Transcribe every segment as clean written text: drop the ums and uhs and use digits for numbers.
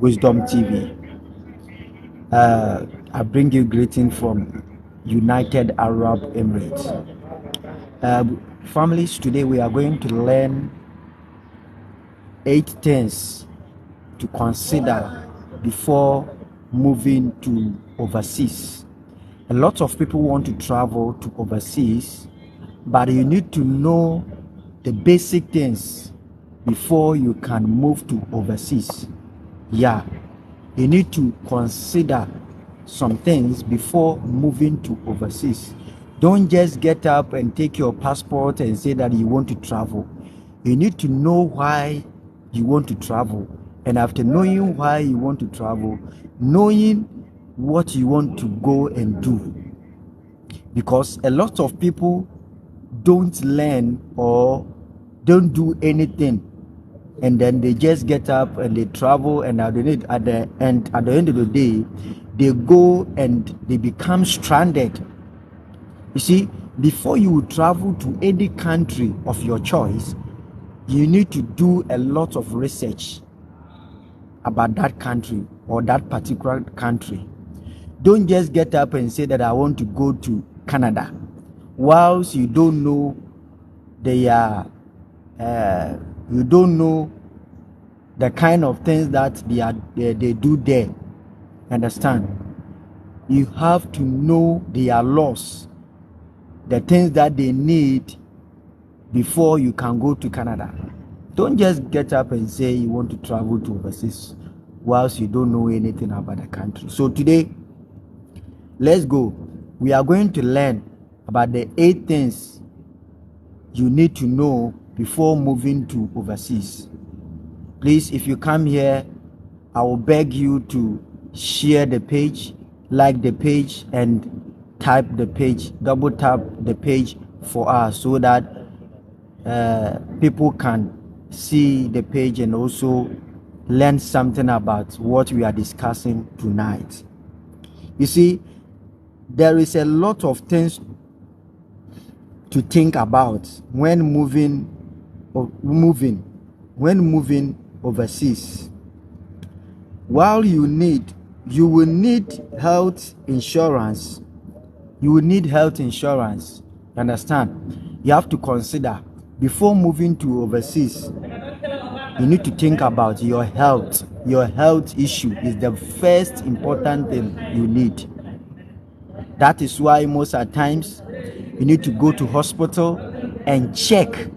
Wisdom TV. I bring you greeting from United Arab Emirates. Families, today we are going to learn 8 things to consider before moving to overseas. A lot of people want to travel to overseas, but you need to know the basic things before you can move to overseas. Yeah, you need to consider some things before moving to overseas. Don't just get up and take your passport and say that you want to travel. You need to know why you want to travel. And after knowing why you want to travel, knowing what you want to go and do. Because a lot of people don't learn or don't do anything, and then they just get up and they travel, and at the end of the day they go and they become stranded. You see, before you travel to any country of your choice, you need to do a lot of research about that country or that particular country. Don't just get up and say that I want to go to Canada whilst you don't know you don't know the kind of things that they do there. Understand? You have to know their laws, the things that they need before you can go to Canada. Don't just get up and say you want to travel to overseas whilst you don't know anything about the country. So today, let's go. We are going to learn about the 8 things you need to know before moving to overseas. Please, if you come here, I will beg you to share the page, like the page, and type the page, double tap the page for us so that people can see the page and also learn something about what we are discussing tonight. You see, there is a lot of things to think about when moving overseas. While you will need health insurance. Understand? You have to consider before moving to overseas. You need to think about your health. Your health issue is the first important thing you need. That is why most at times you need to go to hospital and check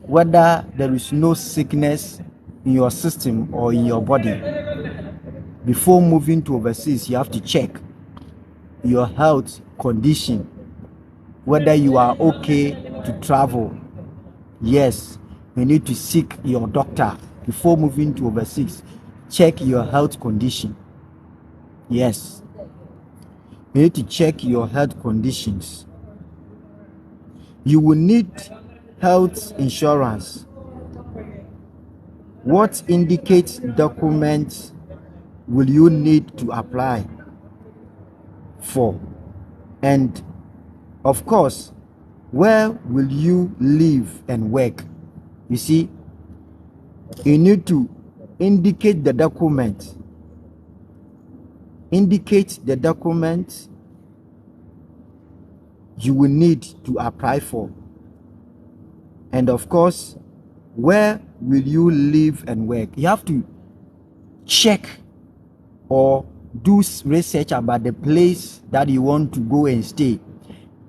whether there is no sickness in your system or in your body. Before moving to overseas, you have to check your health condition, whether you are okay to travel. Yes, you need to seek your doctor before moving to overseas. Check your health condition. Yes, you need to check your health conditions. You will need health insurance. What indicates documents will you need to apply for? And of course, where will you live and work? You see, you need to indicate the document. Indicate the document you will need to apply for. And of course, where will you live and work? You have to check or do research about the place that you want to go and stay.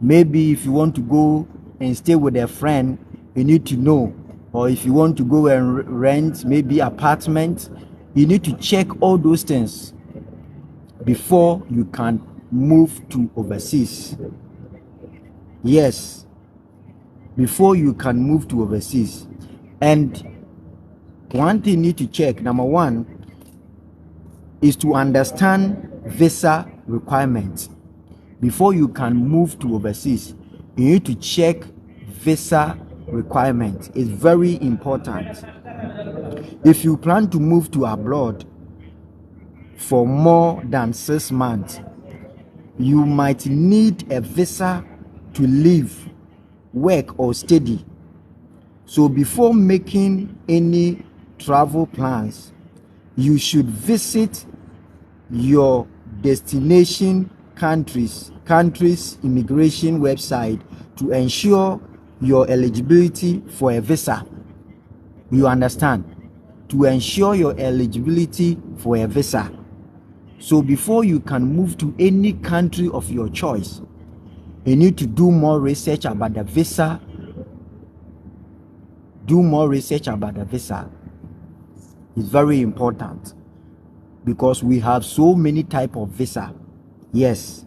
Maybe if you want to go and stay with a friend, you need to know. Or if you want to go and rent maybe apartment, you need to check all those things before you can move to overseas. Yes, before you can move to overseas. And one thing you need to check, number one, is to understand visa requirements. Before you can move to overseas, you need to check visa requirements. It's very important. If you plan to move to abroad for more than 6 months, you might need a visa to live, work, or study. So before making any travel plans, you should visit your destination country's immigration website to ensure your eligibility for a visa. You understand? To ensure your eligibility for a visa. So before you can move to any country of your choice, you need to do more research about the visa. Do more research about the visa. It's very important because we have so many type of visa. Yes,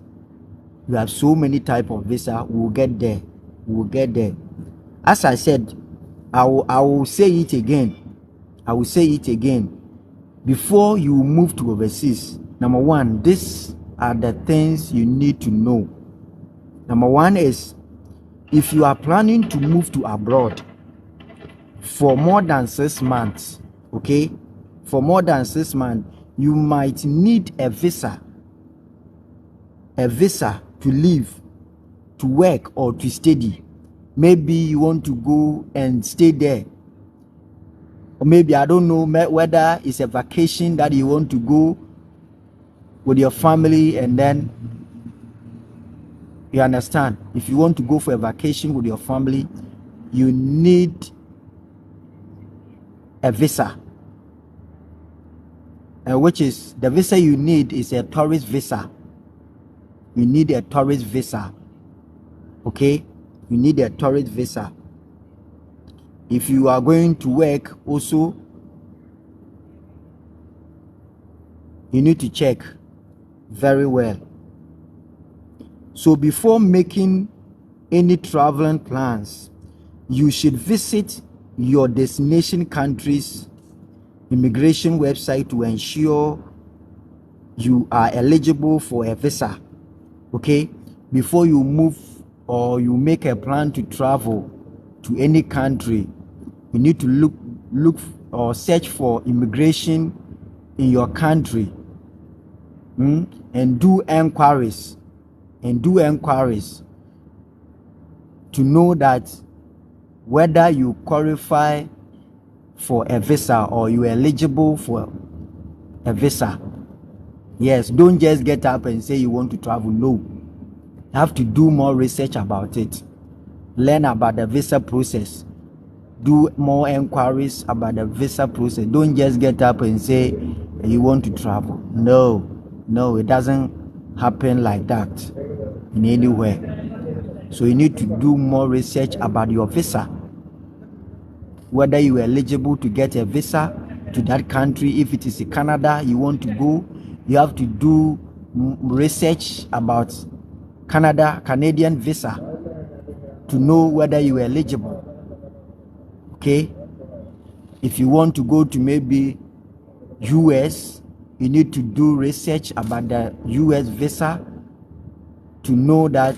we have so many type of visa. We'll get there. We'll get there. As I said, I will say it again. I will say it again. Before you move to overseas, number one, these are the things you need to know. Number one is, if you are planning to move to abroad for more than 6 months, okay, for more than 6 months, you might need a visa to live, to work, or to study. Maybe you want to go and stay there, or maybe, I don't know whether it's a vacation that you want to go with your family, and then you understand, if you want to go for a vacation with your family, you need a visa, which is the visa you need is a tourist visa. You need a tourist visa. Okay, you need a tourist visa. If you are going to work also, you need to check very well. So before making any traveling plans, you should visit your destination country's immigration website to ensure you are eligible for a visa. Okay, before you move or you make a plan to travel to any country, you need to look or search for immigration in your country, and do enquiries to know that whether you qualify for a visa or you are eligible for a visa. Yes, don't just get up and say you want to travel. No, you have to do more research about it. Learn about the visa process. Do more inquiries about the visa process. Don't just get up and say you want to travel. No, it doesn't happen like that in anywhere. So you need to do more research about your visa, whether you are eligible to get a visa to that country. If it is in Canada you want to go, you have to do research about Canadian visa to know whether you are eligible. Okay, if you want to go to maybe US, you need to do research about the US visa to know that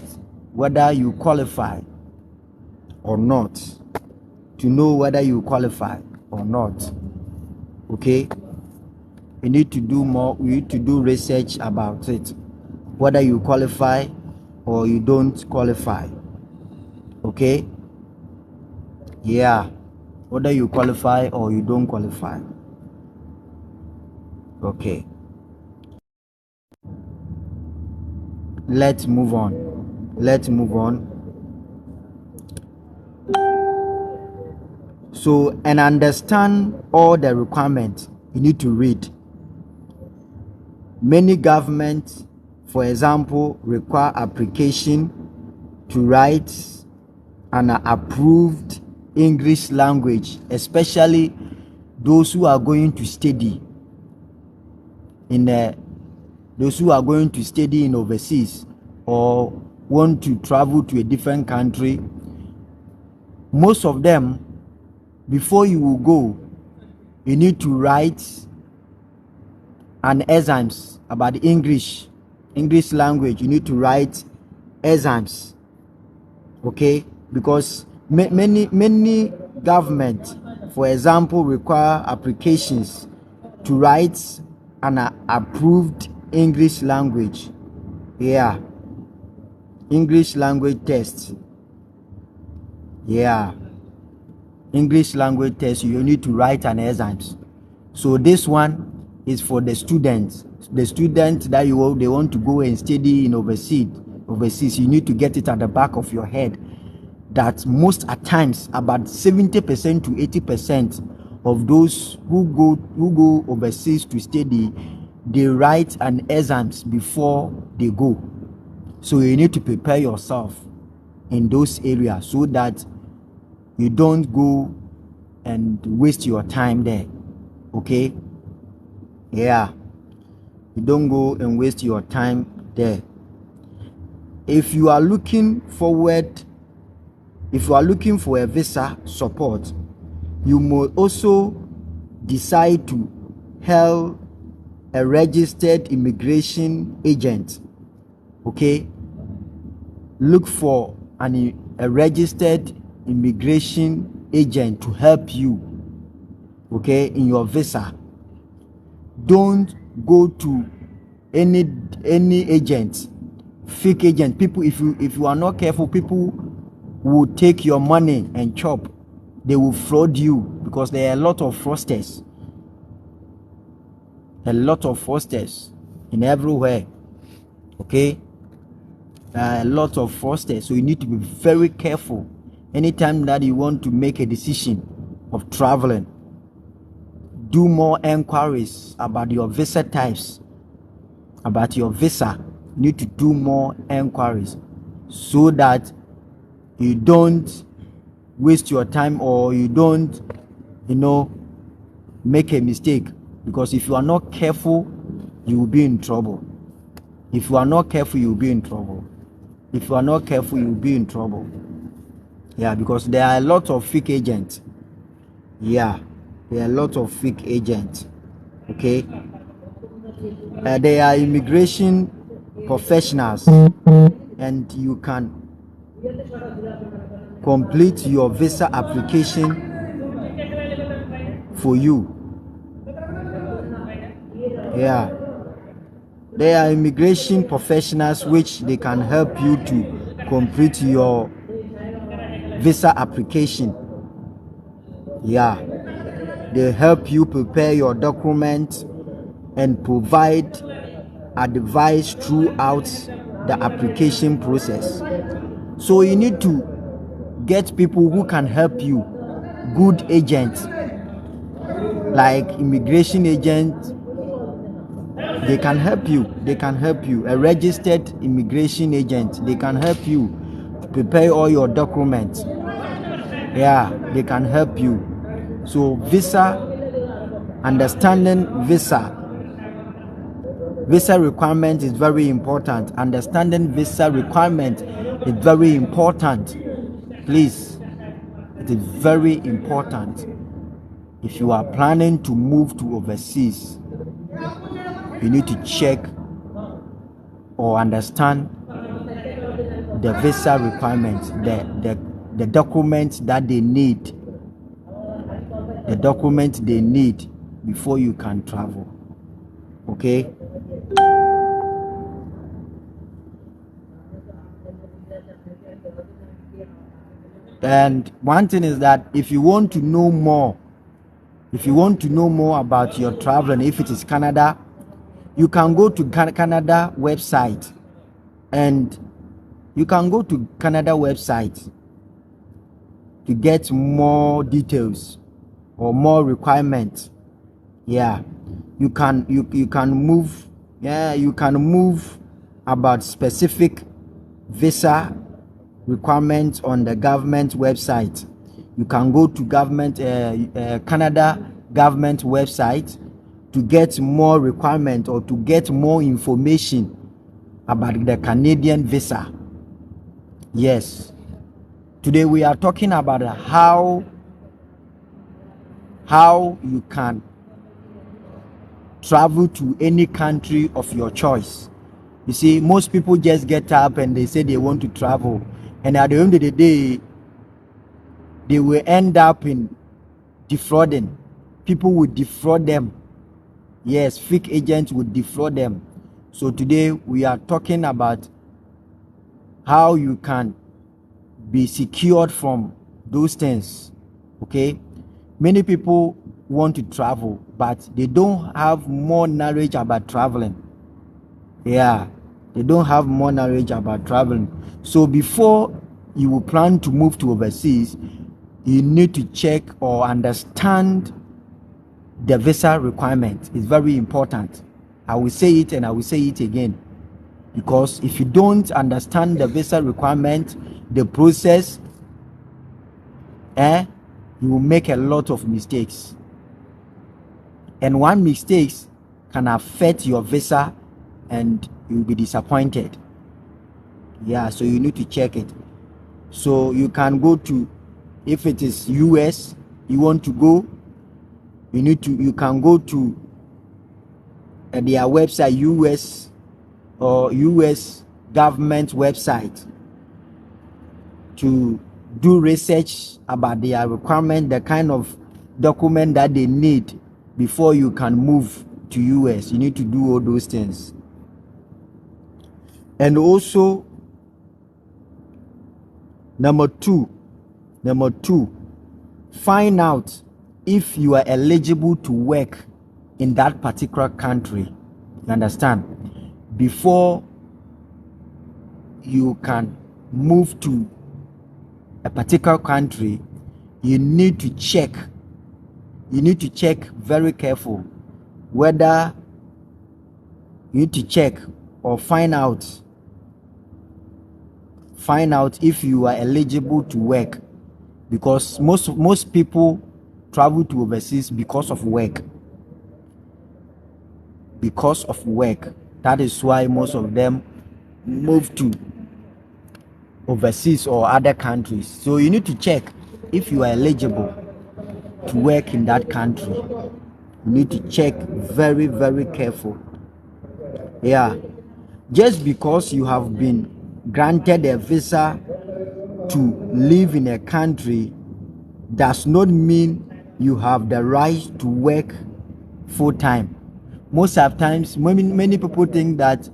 whether you qualify or not. Okay, you need to do research about it, whether you qualify or you don't qualify. Okay, yeah, whether you qualify or you don't qualify. Okay, let's move on. So, and understand all the requirements you need to read. Many governments, for example, require application to write an approved English language, especially those who are going to study in overseas or want to travel to a different country. Most of them, before you will go, you need to write an exams about the English language. You need to write exams. Okay, because many governments, for example, require applications to write an approved English language. Yeah, English language test. Yeah, English language test. You need to write an exams. So this one, is for the students. The students that they want to go and study in overseas, you need to get it at the back of your head that most at times about 70% to 80% of those who go overseas to study, they write an exams before they go. So you need to prepare yourself in those areas so that you don't go and waste your time there. Okay? Yeah. You don't go and waste your time there. If you are looking for a visa support, you may also decide to hail a registered immigration agent. Okay? Look for a registered immigration agent to help you, okay, in your visa. Don't go to any agent, fake agent. People, if you are not careful, people will take your money and chop. They will fraud you because there are a lot of fraudsters. A lot of fraudsters in everywhere. Okay? A lot of fraudsters. So you need to be very careful anytime that you want to make a decision of traveling. Do more enquiries about your visa types. About your visa. You need to do more enquiries so that you don't waste your time or you don't, make a mistake. Because if you are not careful, you will be in trouble. If you are not careful, you will be in trouble. If you are not careful, you will be in trouble. Yeah, because there are a lot of fake agents. Yeah, there are a lot of fake agents. Okay. They are immigration professionals, and you can complete your visa application for you. Yeah, they are immigration professionals which they can help you to complete your visa application. Yeah, they help you prepare your documents and provide advice throughout the application process. So you need to get people who can help you, good agents like immigration agents. They can help you. A registered immigration agent, they can help you to prepare all your documents. Yeah, they can help you. So understanding visa requirement is very important. Understanding visa requirement is very important. Please, it is very important. If you are planning to move to overseas, you need to check or understand the visa requirements, the documents that they need. The documents they need before you can travel. Okay? And one thing is that if you want to know more about your traveling, if it is Canada, you can go to Canada website, and you can go to Canada website to get more details or more requirements. Yeah, you can move. Yeah, you can move about specific visa requirements on the government website. You can go to Canada government website to get more requirement or to get more information about the Canadian visa. Yes. Today we are talking about how you can travel to any country of your choice. You see, most people just get up and they say they want to travel, and at the end of the day, they will end up in defrauding. People will defraud them. Yes, fake agents will defraud them. So today we are talking about how you can be secured from those things. Okay, many people want to travel, but they don't have more knowledge about traveling. Yeah, they don't have more knowledge about traveling. So before you will plan to move to overseas, you need to check or understand the visa requirement. It's very important. I will say it and I will say it again, because if you don't understand the visa requirement, the process, you will make a lot of mistakes, and one mistake can affect your visa and you'll be disappointed. Yeah, so you need to check it. So you can go to, if it is US you want to go, you can go to their website, US or US government website, to do research about their requirement, the kind of document that they need before you can move to US. You need to do all those things. And also, number two, find out if you are eligible to work in that particular country. You understand? Before you can move to a particular country, you need to check very careful whether you need to check or find out if you are eligible to work, because most people travel to overseas because of work. That is why most of them move to overseas or other countries. So you need to check if you are eligible to work in that country. You need to check very, very careful. Yeah, just because you have been granted a visa to live in a country does not mean you have the right to work full time. Most of times, many people think that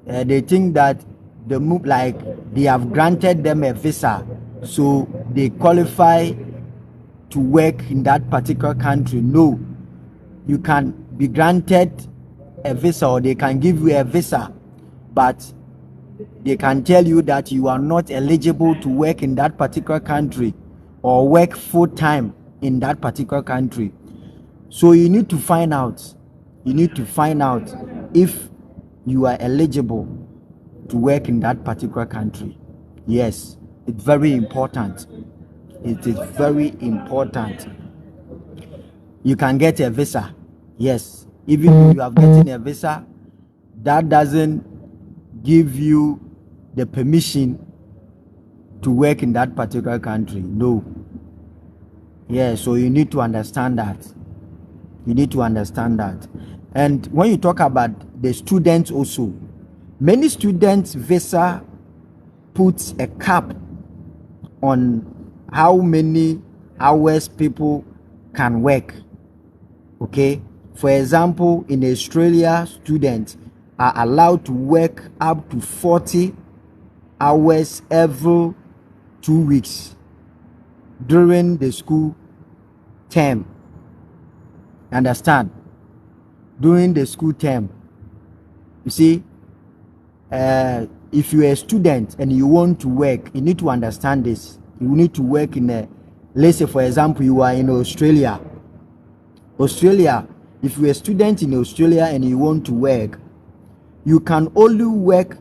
they think that the move, like they have granted them a visa, so they qualify to work in that particular country. No, you can be granted a visa, or they can give you a visa, but they can tell you that you are not eligible to work in that particular country or work full time in that particular country. So you need to find out if you are eligible to work in that particular country. Yes, it's very important. It is very important. You can get a visa. Yes, even if you have gotten a visa, that doesn't give you the permission to work in that particular country. No. Yeah, so you need to understand that. And when you talk about the students also, many students' visa puts a cap on how many hours people can work. Okay, for example, in Australia, students are allowed to work up to 40 hours every 2 weeks during the school term. Understand? During the school term, you see, if you're a student and you want to work, you need to understand this. You need to work in a, let's say for example, you are in Australia. If you're a student in Australia and you want to work, you can only work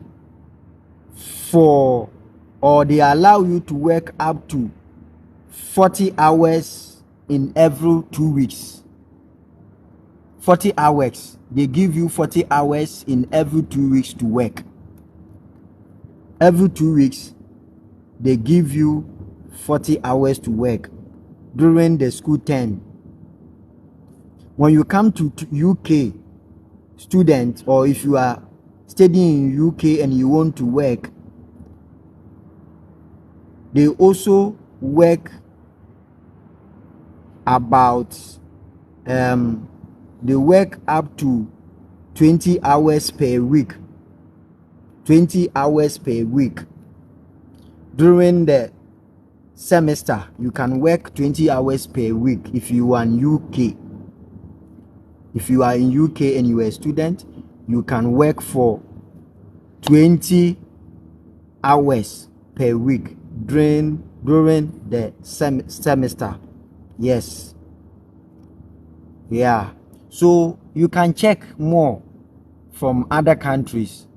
for, or they allow you to work up to 40 hours in every 2 weeks. 40 hours. They give you 40 hours in every 2 weeks to work. Every 2 weeks, they give you 40 hours to work during the school term. When you come to UK, student, or if you are studying in UK and you want to work, they also work about they work up to 20 hours per week. 20 hours per week during the semester, you can work 20 hours per week if you are in UK. If you are in UK and you are a student, you can work for 20 hours per week during the semester. Yes. Yeah. So you can check more from other countries,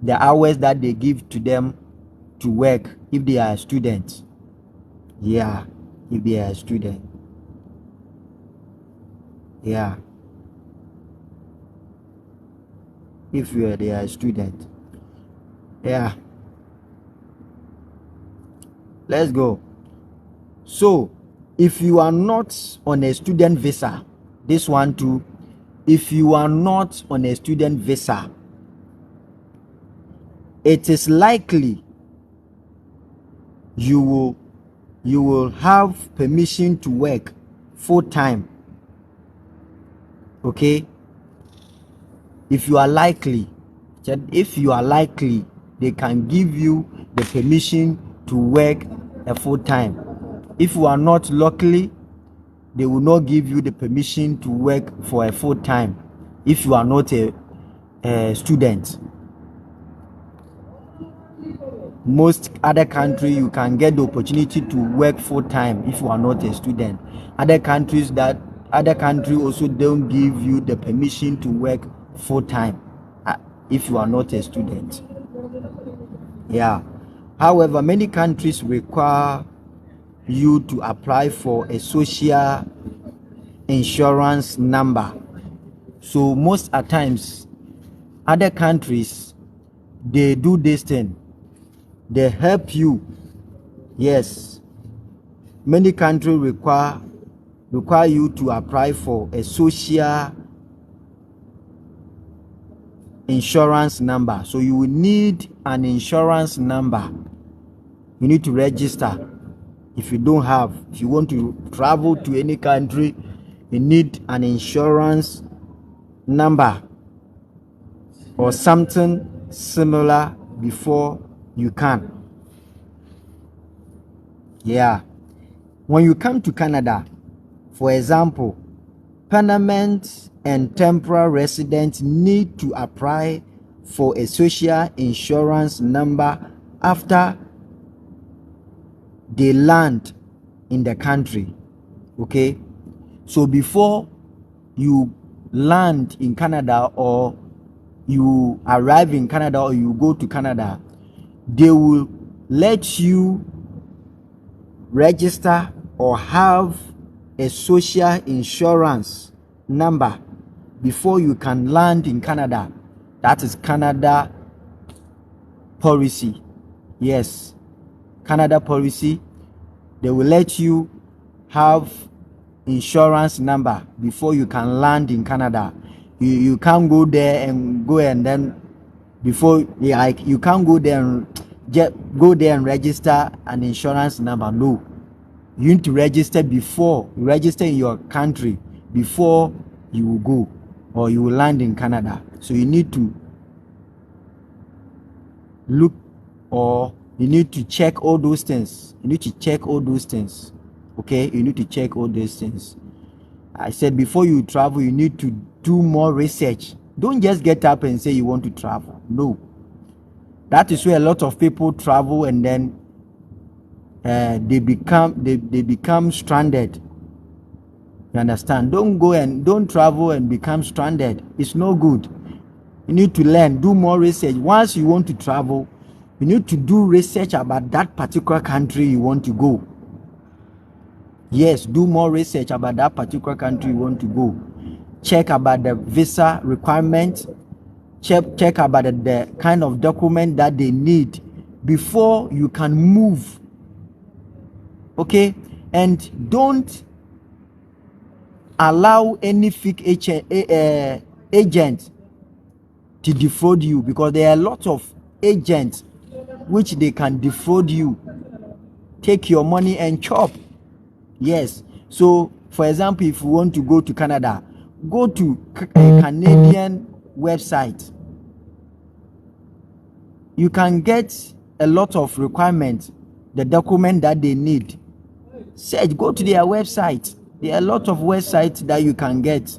the hours that they give to them to work if they are students. Yeah, if they are a student. Yeah. If they are a student. Yeah. Let's go. So, if you are not on a student visa, this one too, if you are not on a student visa, it is likely you will have permission to work full time. Okay? If you are likely, they can give you the permission to work a full time. If you are not lucky, they will not give you the permission to work for a full time if you are not a student. Most other country you can get the opportunity to work full time if you are not a student. Other country also don't give you the permission to work full time if you are not a student. Yeah. However, many countries require you to apply for a social insurance number. So most at times, other countries, they do this thing. They help you. Yes. Many countries require you to apply for a social insurance number. So you will need an insurance number. You need to register. If you want to travel to any country, you need an insurance number or something similar before you can. Yeah. When you come to Canada, for example, permanent and temporary residents need to apply for a social insurance number after they land in the country. Okay? So before you land in Canada or you arrive in Canada or you go to Canada, they will let you register or have a social insurance number before you can land in Canada. That is Canada policy. Yes, Canada policy. They will let you have insurance number before you can land in Canada. You can't go there and then before, like, you can't go there and register an insurance number. No, you need to register in your country before you will go or you will land in Canada. So you need to look, or you need to check all those things. Okay, you need to check all those things. I said before you travel, you need to do more research. Don't just get up and say you want to travel. No. That is where a lot of people travel and then they become stranded. You understand? Don't travel and become stranded. It's no good. You need to learn, do more research. Once you want to travel, you need to do research about that particular country you want to go. Yes, do more research about that particular country you want to go. Check about the visa requirement. Check about the kind of document that they need before you can move. Okay? And don't allow any fake agent to defraud you, because there are a lot of agents which they can defraud you, take your money and chop. Yes. So, for example, if you want to go to Canada, go to a Canadian website. You can get a lot of requirements the document that they need, search, go to their website. There are a lot of websites that you can get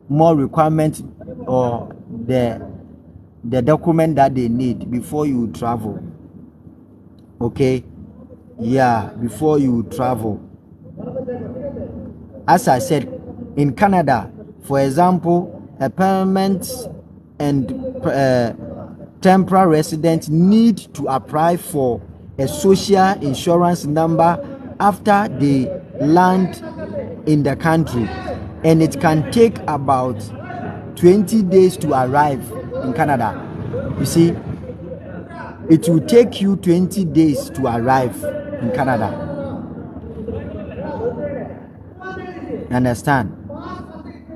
more requirements or the document that they need before you travel. Okay, yeah, before you travel. As I said, in Canada, for example, a permanent and temporary residents need to apply for a social insurance number after they land in the country, and it can take about 20 days to arrive in Canada. You see, it will take you 20 days to arrive in Canada. Understand?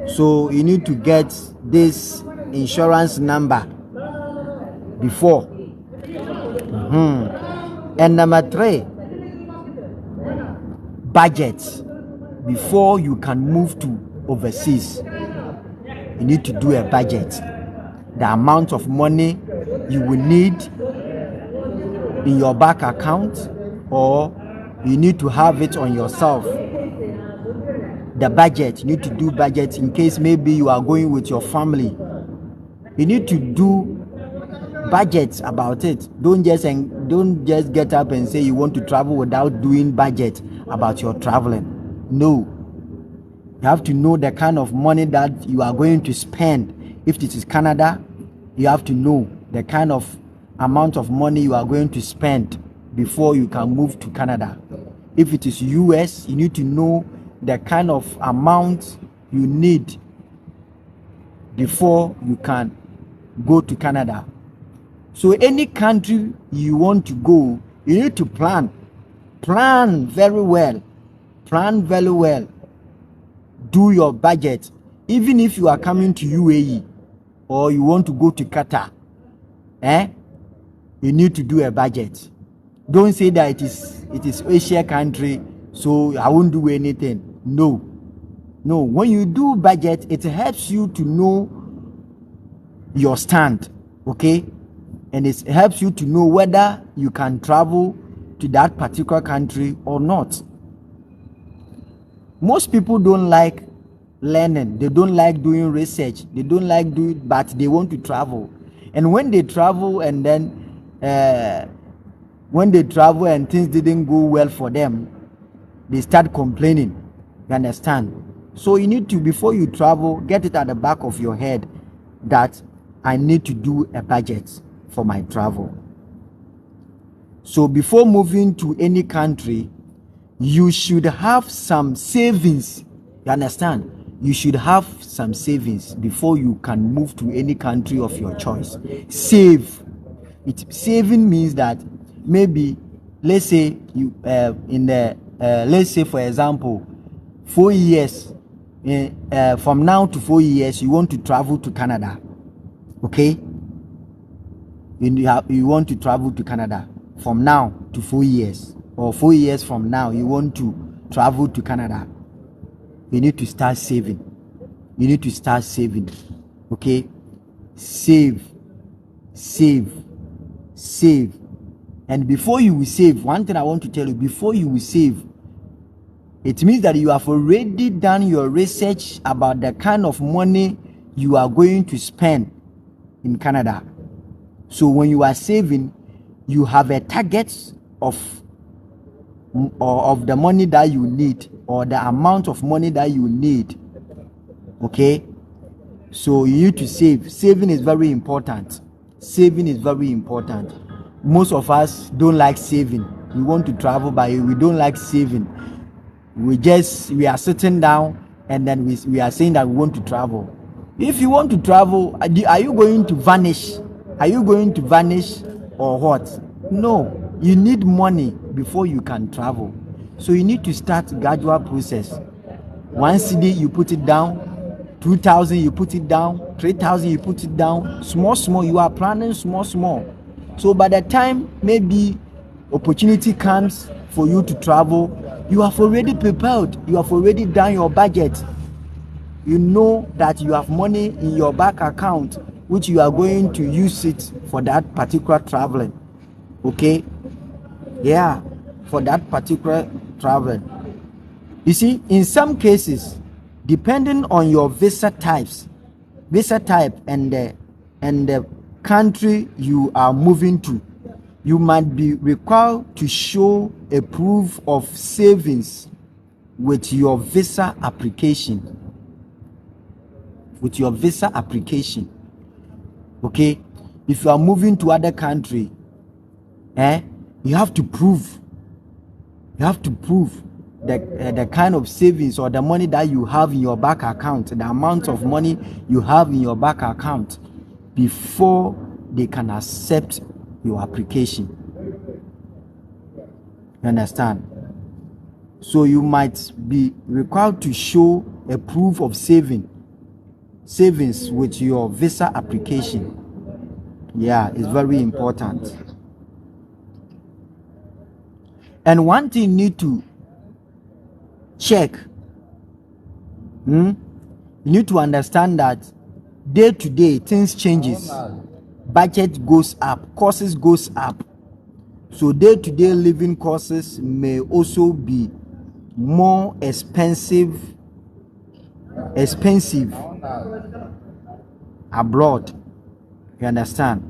So you need to get this insurance number before. And number 3, budget. Before you can move to overseas, you need to do a budget. The amount of money you will need in your bank account, or you need to have it on yourself. The budget, you need to do budget in case maybe you are going with your family. You need to do budget about it. Don't just get up and say you want to travel without doing budget about your traveling. No, you have to know the kind of money that you are going to spend. If it is Canada, you have to know the kind of amount of money you are going to spend before you can move to Canada. If it is US, you need to know the kind of amount you need before you can go to Canada. So any country you want to go, you need to plan very well. Do your budget. Even if you are coming to UAE or you want to go to Qatar, you need to do a budget. Don't say that it is Asia country, so I won't do anything. No, when you do budget, it helps you to know your stand, okay? And it helps you to know whether you can travel to that particular country or not. Most people don't like learning. They don't like doing research. They don't like doing, but they want to travel. And when they travel and things didn't go well for them, they start complaining. You understand? So you need to, before you travel, get it at the back of your head that I need to do a budget for my travel. So before moving to any country, you should have some savings. You understand? You should have some savings before you can move to any country of your choice. Saving means that maybe, let's say you let's say for example, 4 years from now to 4 years you want to travel to Canada, okay? You want to travel to Canada from now to 4 years, or 4 years from now you want to travel to Canada. You need to start saving. Okay? Save. And before you will save, one thing I want to tell you, before you will save, it means that you have already done your research about the kind of money you are going to spend in Canada. So when you are saving, you have a target of the money that you need, or the amount of money that you need. Okay? So you need to save. Saving is very important. Most of us don't like saving. We want to travel, but we don't like saving. We are sitting down and then we are saying that we want to travel. If you want to travel, are you going to vanish? Or what? No, you need money before you can travel. So you need to start gradual process. 1 cedi you put it down, 2,000 you put it down, 3,000 you put it down. Small, you are planning small. So by the time maybe opportunity comes for you to travel, you have already prepared. You have already done your budget. You know that you have money in your bank account which you are going to use it for that particular traveling. Okay? Yeah. for that particular travel. You see, in some cases, depending on your visa type and the country you are moving to, you might be required to show a proof of savings with your visa application. Okay, if you are moving to other country, you have to prove the kind of savings or the money that you have in your bank account, the amount of money you have in your bank account, before they can accept your application. You understand? So you might be required to show a proof of savings with your visa application. Yeah, it's very important. And one thing you need to check, you need to understand that day to day things changes, budget goes up, costs goes up. So day to day living costs may also be more expensive abroad. You understand?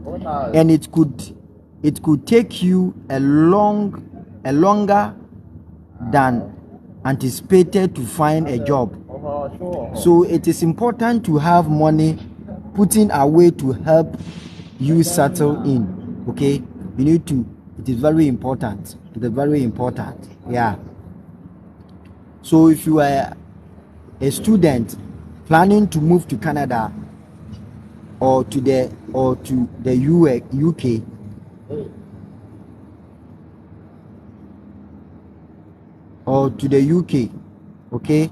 And it could take you a longer than anticipated to find a job. So it is important to have money putting away to help you settle in. Okay, you need to. It is very important. It is very important. Yeah. So if you are a student planning to move to Canada or to the UK, okay,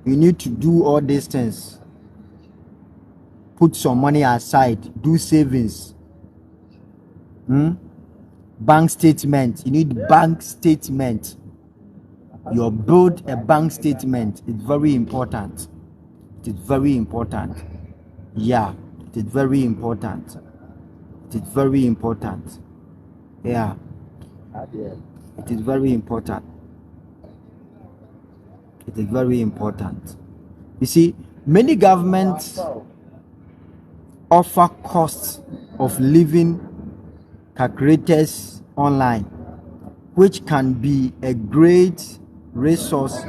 you need to do all these things. Put some money aside, do savings. Bank statement. You need bank statement. You build a bank statement. It's very important. It is very important. Yeah, it is very important. It is very important. Yeah, it is very important. It is very important. You see, many governments offer costs of living calculators online, which can be a great resource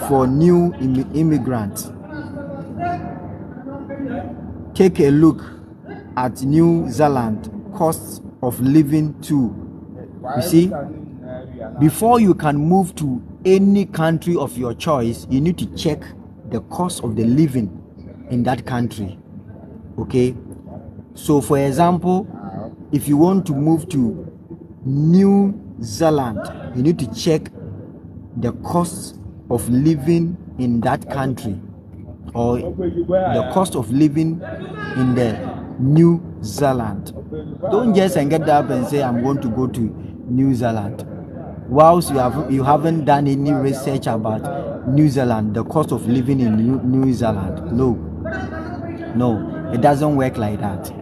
for new immigrants. Take a look at New Zealand costs of living too. You see, before you can move to any country of your choice, you need to check the cost of the living in that country. Okay, so for example, if you want to move to New Zealand, you need to check the cost of living in that country, or the cost of living in the New Zealand. Don't just get up and say I'm going to go to New Zealand whilst you haven't done any research about New Zealand, the cost of living in New Zealand. No, it doesn't work like that.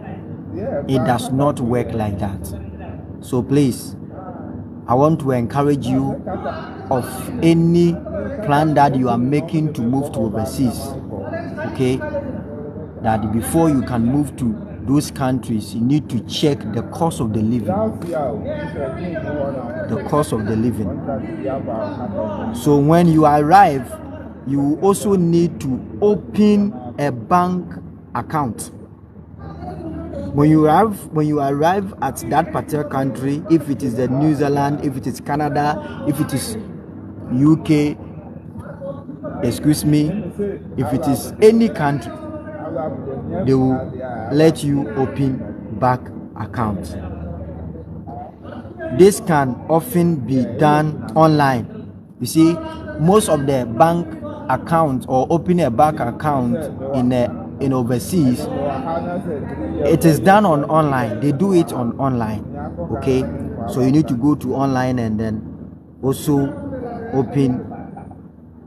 It does not work like that. So please, I want to encourage you of any plan that you are making to move to overseas, okay, that before you can move to those countries, you need to check the cost of the living. The cost of the living. So when you arrive, you also need to open a bank account. When you arrive at that particular country, if it is the New Zealand, if it is Canada, if it is UK, if it is any country, they will let you open bank account. This can often be done online. You see, most of the bank accounts or opening a bank account in overseas, it is done on online. They do it on online. Okay, so you need to go to online and then also open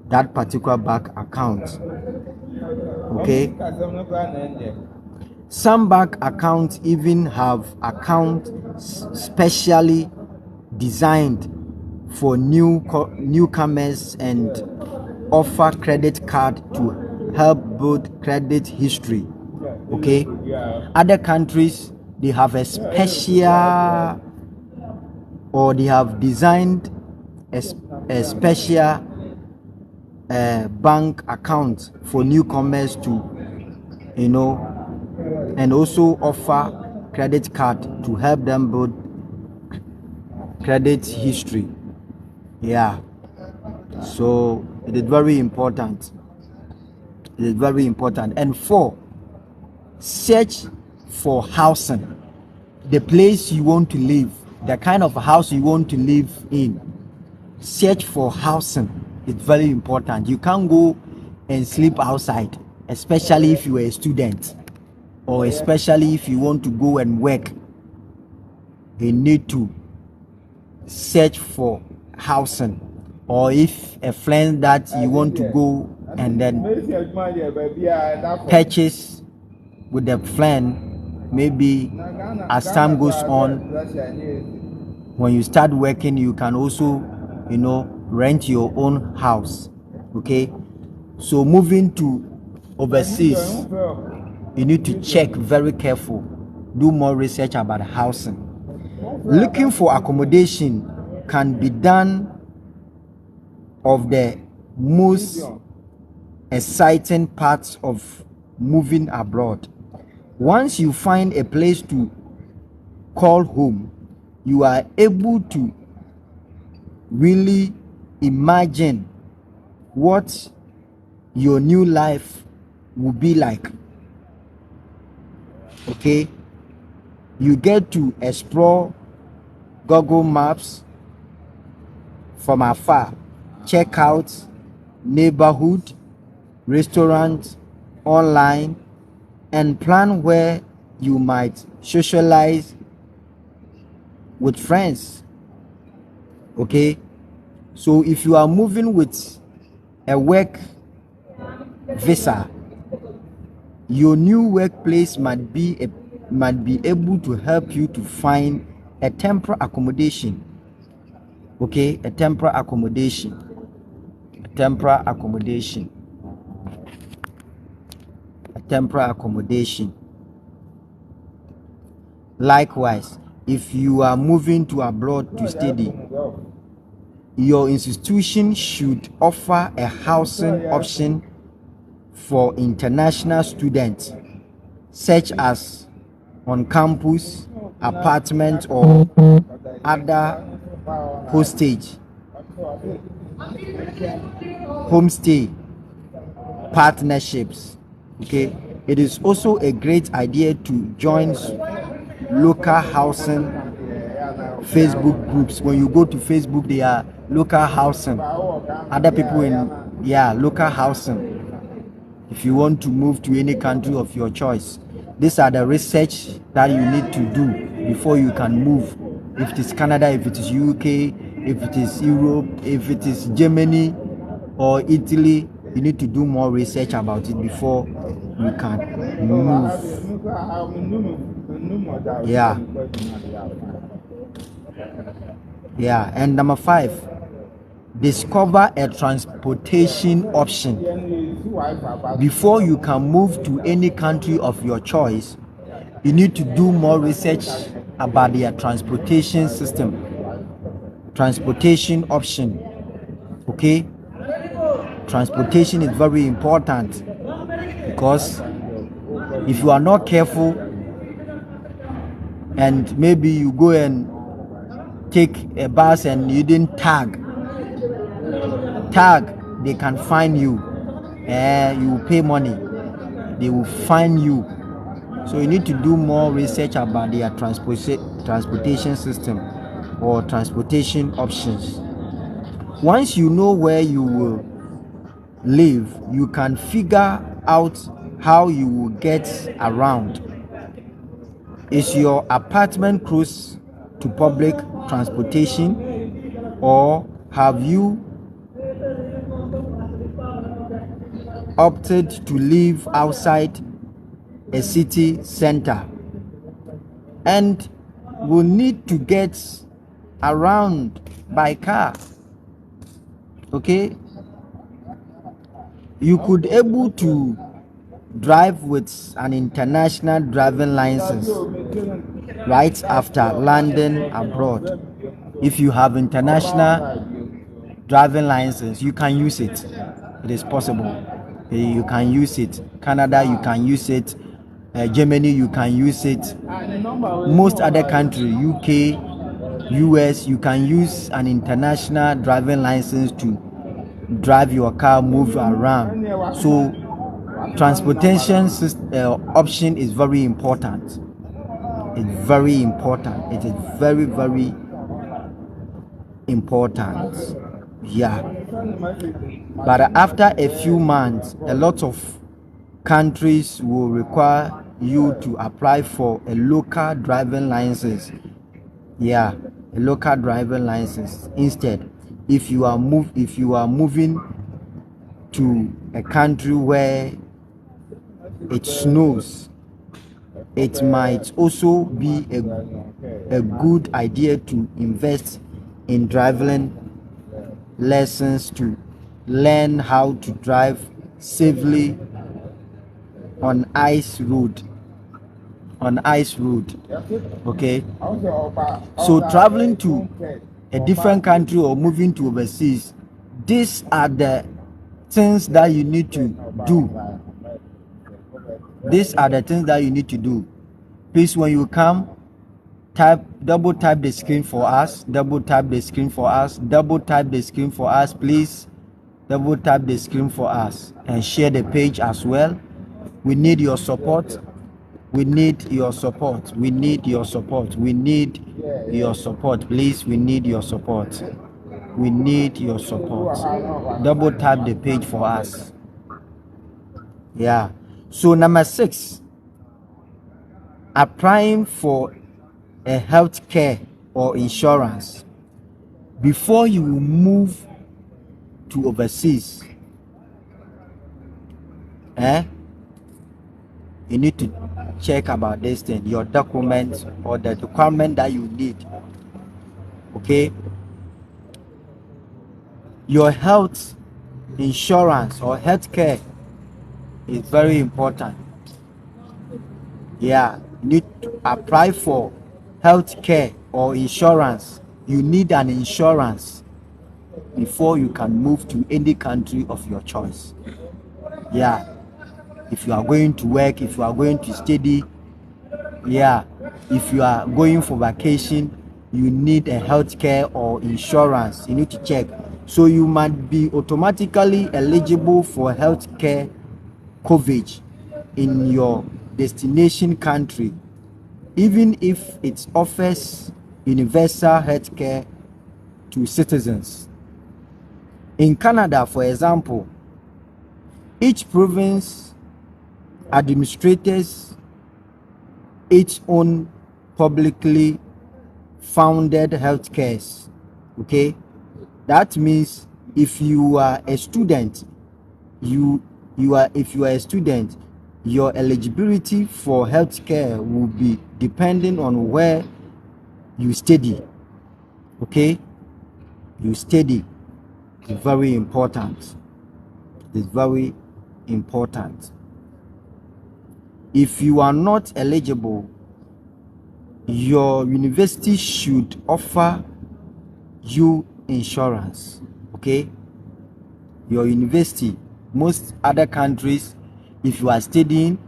that particular bank account. Okay, some bank accounts even have accounts specially designed for newcomers and offer credit card to help build credit history. Okay, other countries, they have a special, or they have designed a special bank account for newcomers to, and also offer credit card to help them build credit history. Yeah, so it is very important. It is very important. And 4, search for housing, the place you want to live, the kind of house you want to live in. Search for housing. It's very important. You can't go and sleep outside, especially if you are a student, or especially if you want to go and work. You need to search for housing. Or if a friend that you want to go and then purchase with the friend, maybe as time goes on, when you start working, you can also rent your own house. Okay, so moving to overseas, you need to check very careful, do more research about housing. Looking for accommodation can be done of the most exciting parts of moving abroad. Once you find a place to call home, you are able to really imagine what your new life will be like. Okay, you get to explore Google Maps from afar, check out neighborhood, restaurants online, and plan where you might socialize with friends. Okay, so if you are moving with a work visa, your new workplace might be able to help you to find a temporary accommodation. Okay, a temporary accommodation. Likewise, if you are moving to abroad to study, your institution should offer a housing option for international students, such as on-campus apartment or other homestay partnerships. Okay, it is also a great idea to join local housing Facebook groups. When you go to Facebook, they are local housing, other people in local housing. If you want to move to any country of your choice, these are the research that you need to do before you can move. If it is Canada, if it is UK, if it is Europe, if it is Germany or Italy, you need to do more research about it before you can move. And number 5, discover a transportation option. Before you can move to any country of your choice, you need to do more research about their transportation system, transportation option. Okay, transportation is very important, because if you are not careful and maybe you go and take a bus and you didn't tag, they can fine you. You will pay money, they will fine you. So you need to do more research about their transportation system or transportation options. Once you know where you will live, you can figure out how you will get around. Is your apartment close to public transportation, or have you opted to live outside a city center and will need to get around by car. Okay, you could able to drive with an international driving license right after landing abroad. If you have international driving license, you can use it. It is possible. You can use it. Canada, you can use it. Germany, you can use it. Most other countries, UK, US, you can use an international driving license to drive your car, move around. So transportation option is very important. It's very important. It is very, very important. Yeah. But after a few months, a lot of countries will require you to apply for a local driving license. Yeah, a local driving license instead. If you are moving to a country where it snows, it might also be a good idea to invest in driving lessons to learn how to drive safely on ice road. Okay, so traveling to a different country or moving to overseas, these are the things that you need to do. These are the things that you need to do. Please, when you come, double tap the screen for us, please. Double tap the screen for us and share the page as well. We need your support. Please, we need your support. Double tap the page for us. Yeah. So number 6, applying for a health care or insurance. Before you move to overseas, you need to check about this thing, your documents or the requirement that you need. Okay, your health insurance or health care is very important. Yeah, you need to apply for health care or insurance. You need an insurance before you can move to any country of your choice. Yeah, if you are going to work, if you are going to study, yeah, if you are going for vacation, you need a health care or insurance. You need to check. So you might be automatically eligible for health care coverage in your destination country, even if it offers universal health care to citizens. In Canada, for example, each province administers its own publicly funded health cares. Okay, that means if you are a student, your eligibility for health care will be depending on where you study. Okay, you study. It's very important. If you are not eligible, your university should offer you insurance. Okay, your university, most other countries, if you are studying,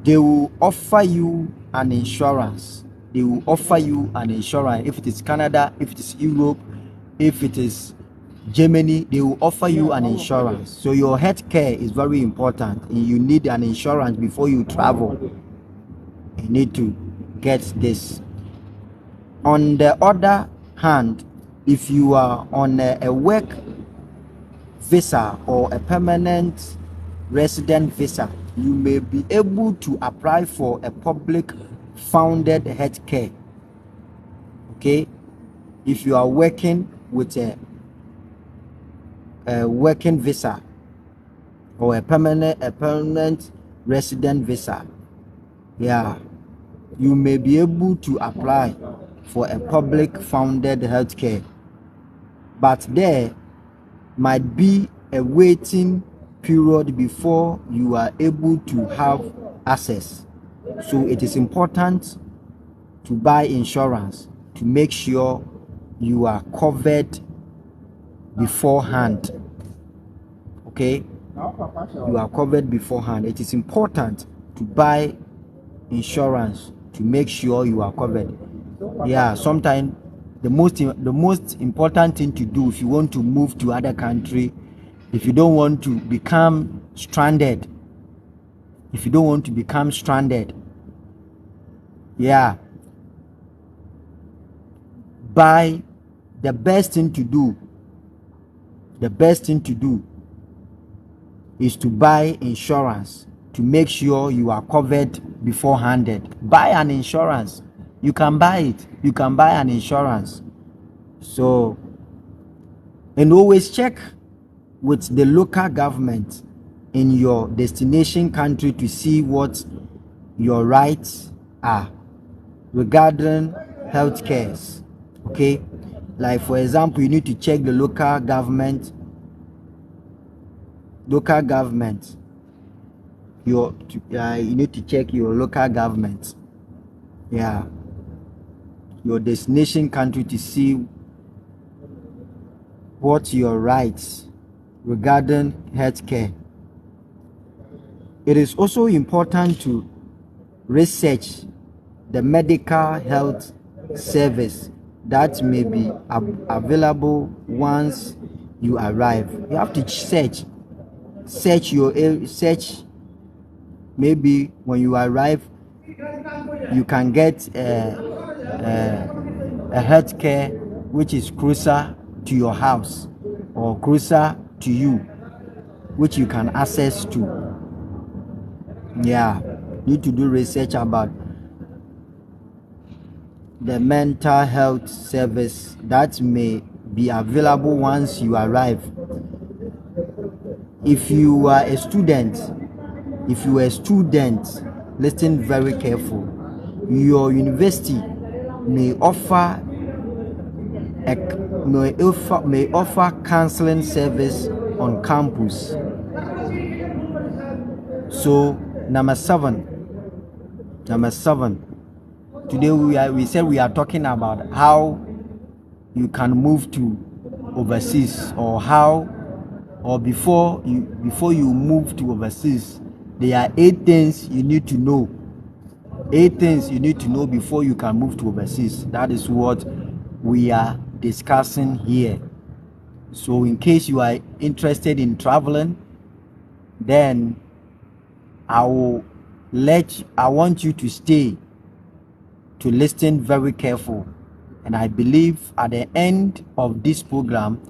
they will offer you an insurance. If it is Canada, if it is Europe, if it is Germany, they will offer you an insurance. So your health care is very important. You need an insurance before you travel. You need to get this. On the other hand, if you are on a work visa or a permanent resident visa, you may be able to apply for a public funded health care. Okay, if you are working with a working visa or a permanent resident visa, yeah, you may be able to apply for a public funded healthcare, but there might be a waiting period before you are able to have access. So it is important to buy insurance to make sure you are covered beforehand. Okay, you are covered beforehand. It is important to buy insurance to make sure you are covered. Yeah, sometimes the most important thing to do if you want to move to other country, if you don't want to become stranded, yeah, buy the best thing to do is to buy insurance to make sure you are covered beforehand. Buy an insurance. You can buy it. You can buy an insurance. So, and always check with the local government in your destination country to see what your rights are regarding healthcare. Okay, like for example, you need to check the local government. You need to check your local government, yeah, your destination country to see what your rights regarding healthcare. It is also important to research the medical health service that may be available once you arrive. You have to search maybe when you arrive you can get a healthcare which is closer to your house or closer to you, which you can access to. Yeah, need to do research about the mental health service that may be available once you arrive. If you are a student, listen very careful. Your university may offer counseling service on campus. So number seven. Today we said we are talking about how you can move to overseas, or before you move to overseas. There are 8 things you need to know. 8 things you need to know before you can move to overseas. That is what we are discussing here. So in case you are interested in traveling, then I want you to stay to listen very careful, and I believe at the end of this program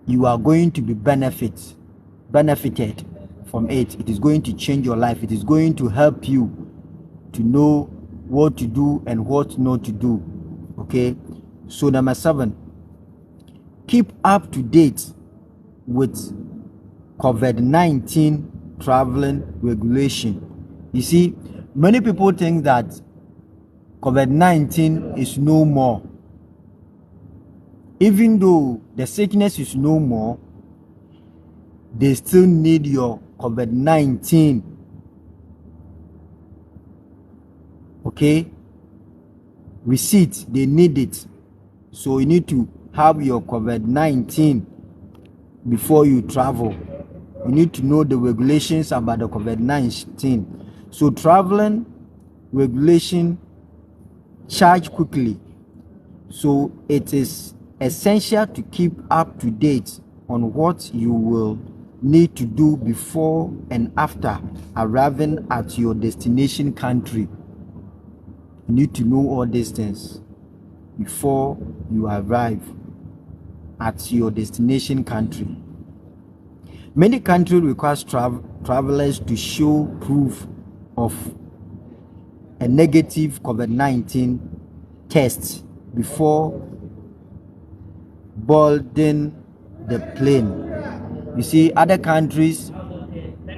you are going to be benefited from it. It is going to change your life. It is going to help you to know what to do and what not to do. Okay, so number 7, keep up to date with COVID-19 traveling regulation. You see, many people think that COVID-19 is no more. Even though the sickness is no more, they still need your COVID-19. Okay? Receipt, they need it. So you need to have your COVID-19 before you travel. You need to know the regulations about the COVID-19. So traveling regulation charge quickly. So it is essential to keep up to date on what you will need to do before and after arriving at your destination country. You need to know all these things before you arrive at your destination country. Many countries require travelers to show proof of a negative COVID-19 test before boarding the plane. You see, other countries,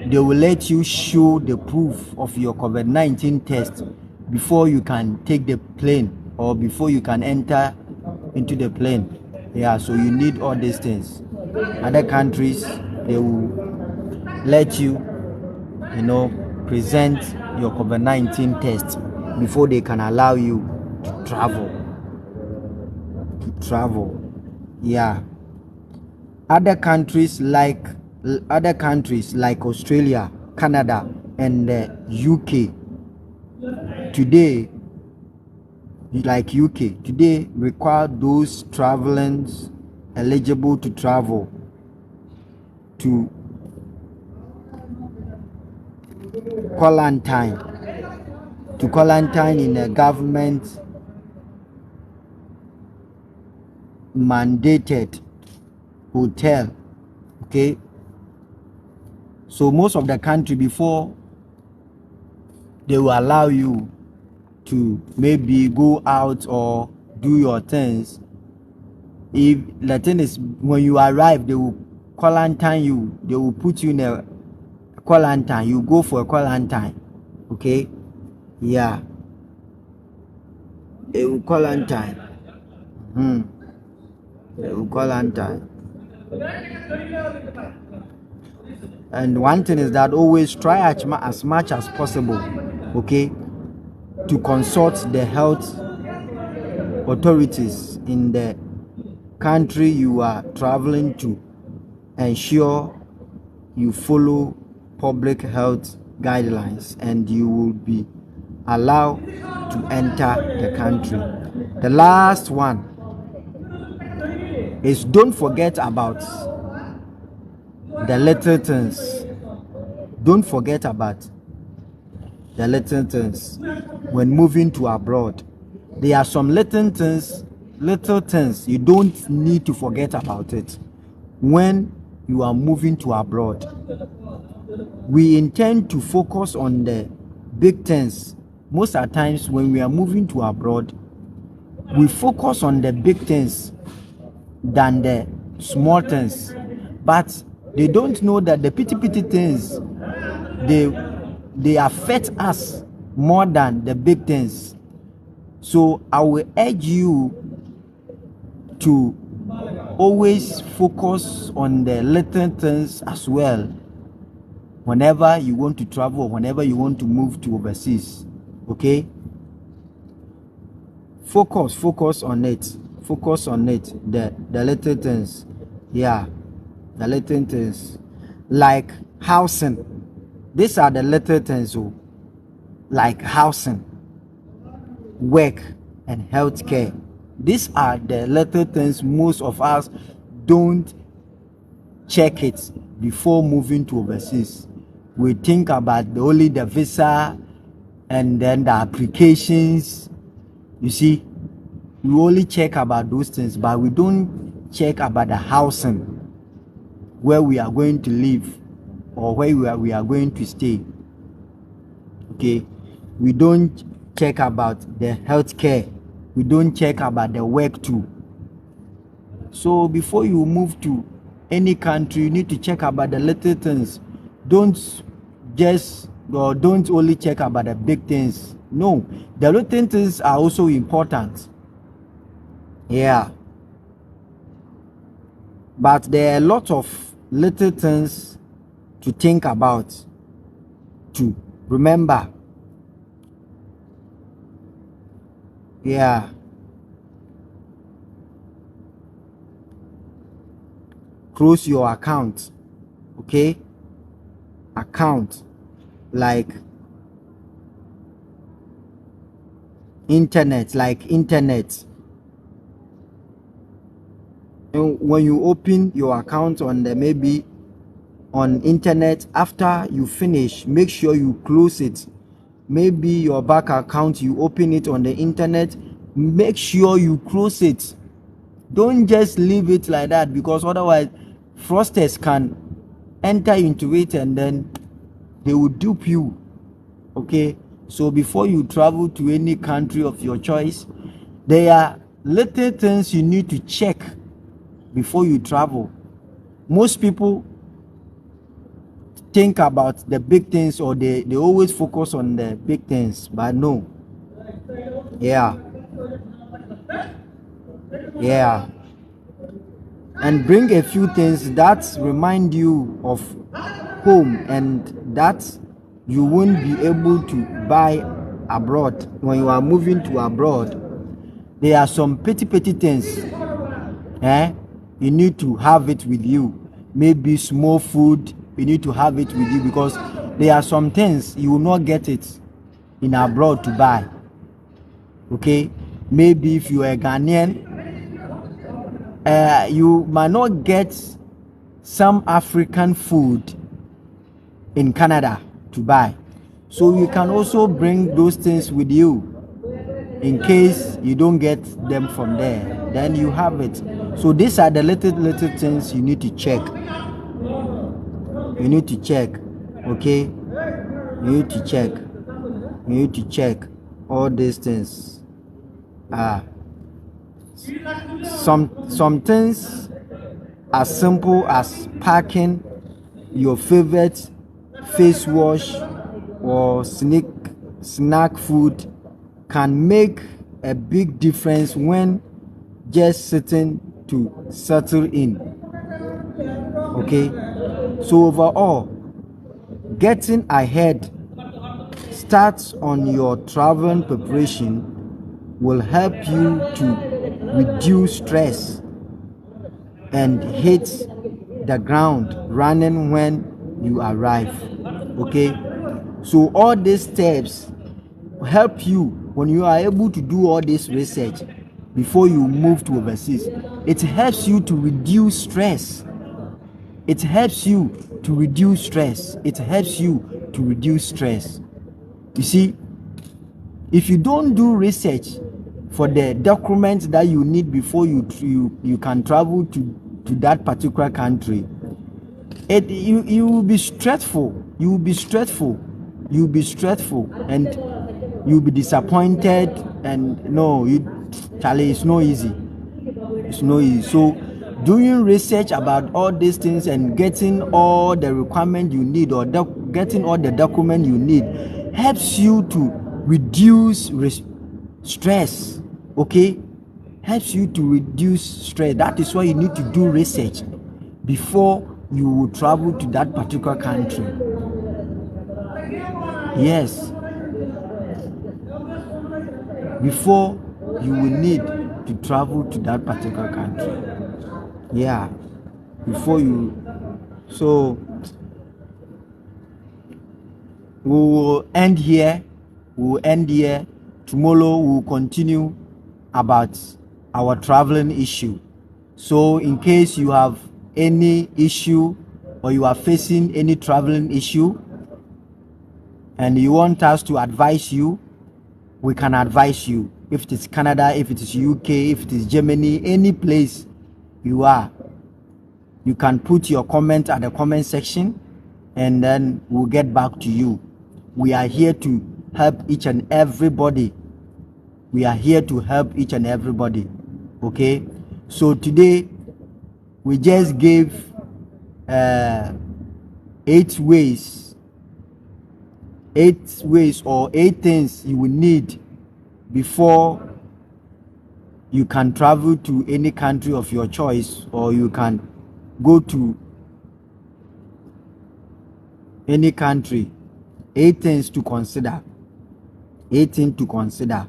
they will let you show the proof of your COVID-19 test before you can take the plane. or before you can enter into the plane. Yeah, so you need all these things. Other countries, they will let you, present your COVID-19 test before they can allow you to travel. Yeah. Other countries like Australia, Canada, and the UK today, require those travelers eligible to travel to quarantine in a government mandated hotel. Okay, so most of the country, before they will allow you to maybe go out or do your things, if the thing is, when you arrive, they will quarantine you. They will put you in a quarantine. You go for a quarantine. Okay, yeah, they will quarantine. They will quarantine. And one thing is that always try as much as possible, okay, to consult the health authorities in the country you are traveling to. Ensure you follow public health guidelines and you will be allowed to enter the country. The last one is, don't forget about the little things. Don't forget about the little things when moving to abroad. There are some little things you don't need to forget about it when you are moving to abroad. We intend to focus on the big things. Most of the times when we are moving to abroad, we focus on the big things than the small things, but they don't know that the petty things, they affect us more than the big things. So I will urge you to always focus on the little things as well whenever you want to travel or whenever you want to move to overseas. Okay, focus on it. The little things. Yeah, the little things like housing. These are the little things, like housing, work, and healthcare. These are the little things most of us don't check it before moving to overseas. We think about only the visa and then the applications. You see, we only check about those things, but we don't check about the housing, where we are going to live or where we are going to stay. Okay, we don't check about the healthcare. We don't check about the work too. So before you move to any country, you need to check about the little things. Don't only check about the big things. No, the little things are also important. Yeah, but there are a lot of little things to think about, to remember. Yeah, close your account. Okay, account like internet. And when you open your account on maybe on internet, after you finish, make sure you close it. Maybe your bank account, you open it on the internet, make sure you close it. Don't just leave it like that, because otherwise fraudsters can enter into it and then they will dupe you. Okay, so before you travel to any country of your choice, there are little things you need to check before you travel. Most people think about the big things, or they always focus on the big things, but no. Yeah, Yeah. And bring a few things that remind you of home and that you won't be able to buy abroad when you are moving to abroad. There are some petty things you need to have it with you. Maybe small food, you need to have it with you, because there are some things you will not get it in abroad to buy. Okay, maybe if you are a Ghanaian, you might not get some African food in Canada to buy. So you can also bring those things with you in case you don't get them from there. Then you have it. So these are the little things you need to check. You need to check. Okay? You need to check. You need to check all these things. Some things as simple as packing your favorite face wash or snack food can make a big difference when just sitting to settle in. Okay, so overall, getting ahead starts on your travel preparation will help you to reduce stress and hit the ground running when you arrive. Okay, so all these steps help you when you are able to do all this research before you move to overseas. It helps you to reduce stress. It helps you to reduce stress. It helps you to reduce stress. You see, if you don't do research for the documents that you need before you can travel to that particular country, you will be stressful. You will be stressful. You will be stressful, and you'll be disappointed. And no, Charlie, it's not easy. It's not easy. So doing research about all these things and getting all the requirement you need, or getting all the document you need, helps you to reduce stress. Okay, helps you to reduce stress. That is why you need to do research before you will travel to that particular country. Yes, before you will need to travel to that particular country. Yeah, before you. So we will end here. Tomorrow we will continue about our traveling issue. So in case you have any issue or you are facing any traveling issue and you want us to advise you, we can advise you. If it is Canada, if it is UK, if it is Germany, any place you are, you can put your comment at the comment section and then we'll get back to you. We are here to help each and everybody. We are here to help each and everybody. Okay, so today we just gave 8 ways or 8 things you will need before you can travel to any country of your choice, or you can go to any country. 8 things to consider. 8 things to consider.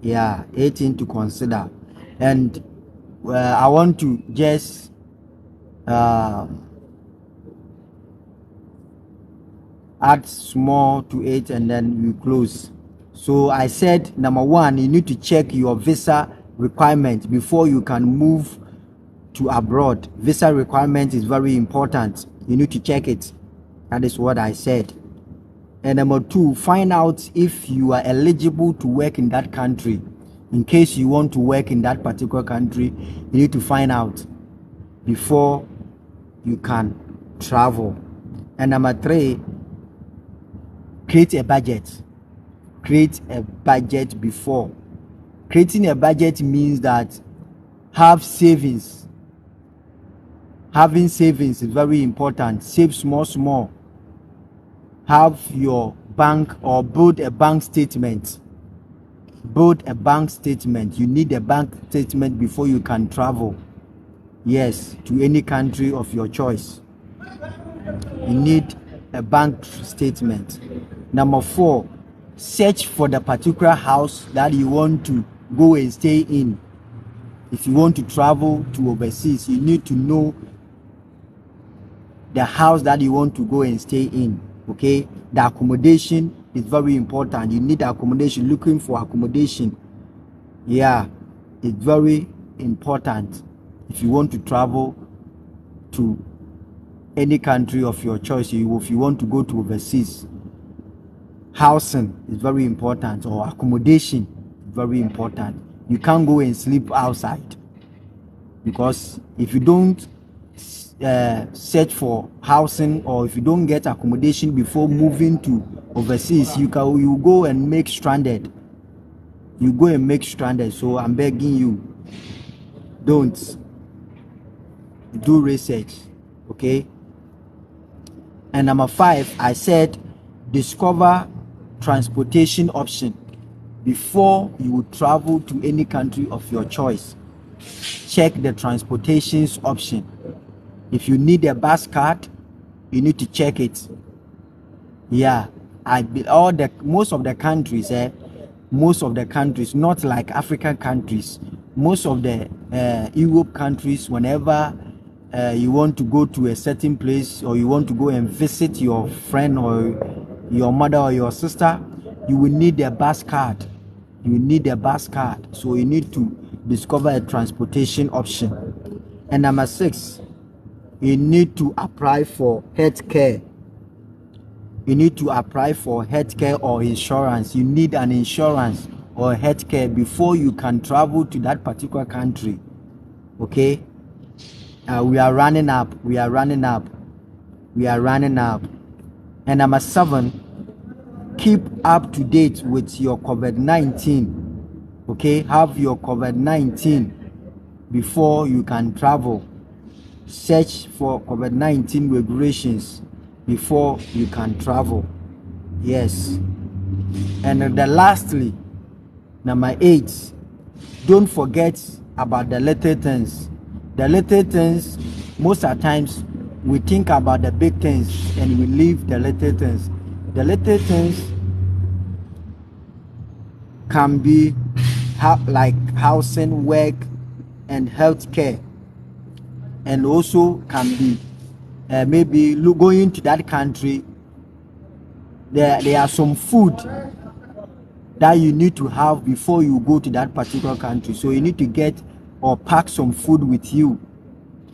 Yeah, 8 things to consider. And I want to just add small to it and then we close. So I said, number 1, you need to check your visa requirement before you can move to abroad. Visa requirement is very important. You need to check it. That is what I said. And number 2, find out if you are eligible to work in that country. In case you want to work in that particular country, you need to find out before you can travel. And number 3, create a budget. Create a budget before. Creating a budget means that have savings. Having savings is very important. Save small. Have your bank or build a bank statement. build a bank statement. You need a bank statement before you can travel. Yes, to any country of your choice. You need a bank statement. Number 4, search for the particular house that you want to go and stay in. If you want to travel to overseas, you need to know the house that you want to go and stay in. Okay, the accommodation is very important. You need accommodation. Looking for accommodation, yeah, it's very important if you want to travel to any country of your choice. If you want to go to overseas, housing is very important, or accommodation is very important. You can't go and sleep outside, because if you don't search for housing, or if you don't get accommodation before moving to overseas, you go and make stranded. So I'm begging you, don't do research. Okay. And number 5, I said discover transportation option before you would travel to any country of your choice. Check the transportations option. If you need a bus card, you need to check it. Yeah, most of the countries, not like African countries, most of the Europe countries, whenever you want to go to a certain place, or you want to go and visit your friend or your mother or your sister, you will need a bus card. So you need to discover a transportation option. And number 6, you need to apply for health care. Or insurance. You need an insurance or health care before you can travel to that particular country. Okay. We are running up. And number 7, keep up to date with your COVID-19. Okay, have your COVID-19 before you can travel. Search for COVID-19 regulations before you can travel. Yes. And then lastly, number 8, don't forget about the little things. Most of the times we think about the big things and we leave the little things. The little things can be like housing, work, and health care. And also can be maybe going to that country. There are some food that you need to have before you go to that particular country. So you need to get or pack some food with you.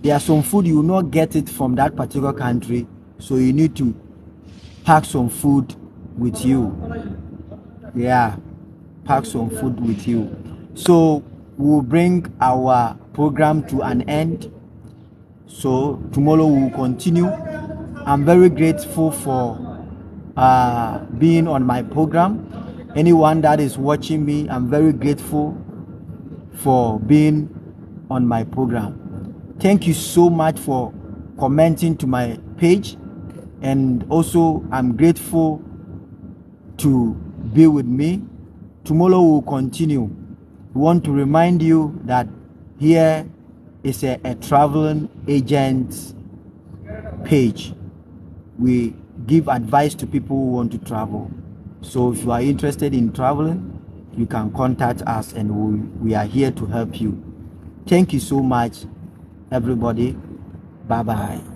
There are some food you will not get it from that particular country, so you need to pack some food with you. Yeah, pack some food with you. So we'll bring our program to an end. So tomorrow we'll continue. I'm very grateful for being on my program. Anyone that is watching me, I'm very grateful for being on my program. Thank you so much for commenting to my page, and also I'm grateful to be with me. Tomorrow we'll continue. We want to remind you that here is a traveling agent page. We give advice to people who want to travel. So if you are interested in traveling, you can contact us, and we are here to help you. Thank you so much, everybody. Bye bye.